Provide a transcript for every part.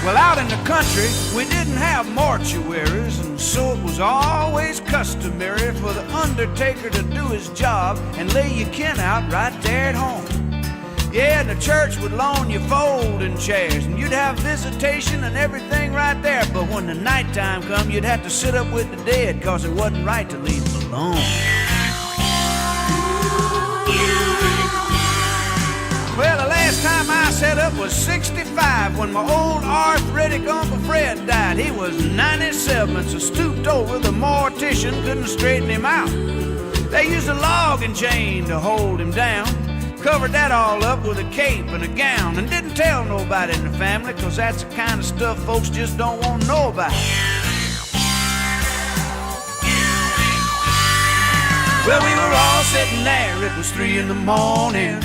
Well, out in the country, we didn't have mortuaries, and so it was always customary for the undertaker to do his job and lay your kin out right there at home. Yeah, and the church would loan you folding chairs, and you'd have visitation and everything right there. But when the nighttime come, you'd have to sit up with the dead, 'cause it wasn't right to leave them alone. Well, the last time I sat up was 65 when my old arthritic Uncle Fred died. He was 97, so stooped over, the mortician couldn't straighten him out. They used a logging chain to hold him down, covered that all up with a cape and a gown, and didn't tell nobody in the family, 'cause that's the kind of stuff folks just don't want to know about. Well, we were all sitting there, it was 3 in the morning,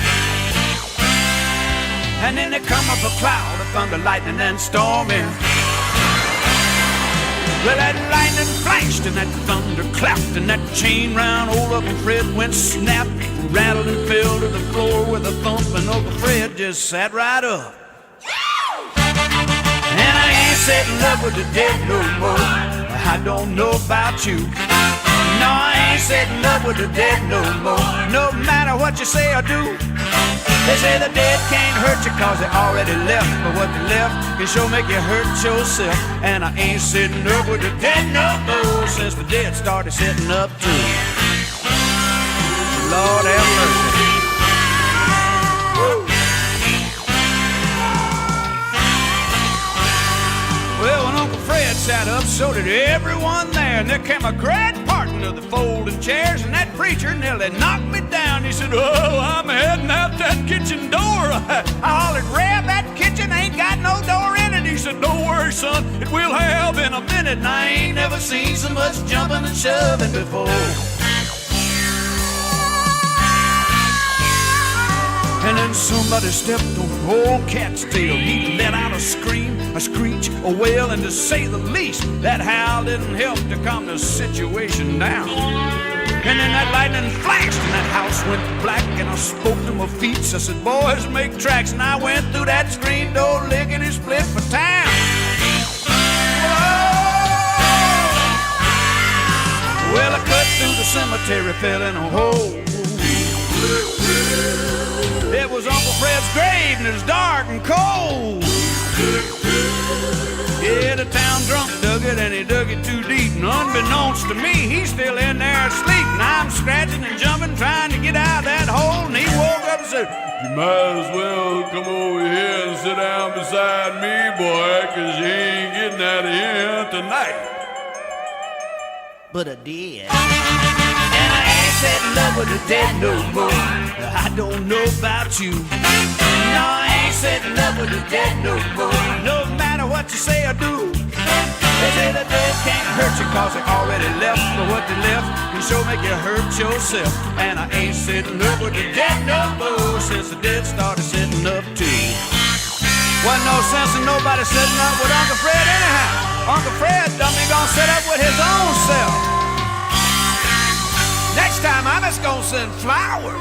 and then there come up a cloud of thunder, lightning, and storming. Well, that lightning flashed and that thunder clapped, and that chain round old Uncle Fred went snap, rattled and fell to the floor with a thump, and Uncle Fred just sat right up. And I ain't sitting up with the dead no more. I don't know about you. No, I ain't sitting up with the dead no more. No matter what you say or do. They say the dead can't hurt you 'cause they already left, but what they left can sure make you hurt yourself. And I ain't sitting up with the dead no more since the dead started sitting up too. Lord have mercy. Woo. Well, when Uncle Fred sat up, so did everyone there, and there came a great parting of the folding chairs, and that preacher nearly knocked me down. He said, "Oh, I'm heading out that kitchen door." I hollered, "Reb, that kitchen ain't got no door in it." He said, "Don't worry, son, it will have in a minute." And I ain't never seen so much jumping and shoving before. And then somebody stepped on an old cat's tail. He let out a scream, a screech, a wail, and to say the least, that howl didn't help to calm the situation down. And then that lightning flashed and that house went black, and I spoke to my feet. I said, "Boys, make tracks," and I went through that screen door licking his split for town. Well, I cut through the cemetery, fell in a hole. It was Uncle Fred's grave, and it was dark and cold. Yeah, the town drunk dug it, and he dug it too deep. And unbeknownst to me, he's still in there asleep. And I'm scratching and jumping, trying to get out of that hole. And he woke up and said, "You might as well come over here and sit down beside me, boy, 'cause you ain't getting out of here tonight." But I did. And I ain't sitting up with the dead no more. I don't know about you. No, I ain't sitting up with the dead no more. No matter what you say or do. They say the dead can't hurt you 'cause they already left, but what they left can sure make you hurt yourself. And I ain't sitting up with the dead no more since the dead started sitting up too. Wasn't no sense in nobody sitting up with Uncle Fred anyhow. Uncle Fred done me gonna sit up with his own self. Next time I'm just gonna send flowers.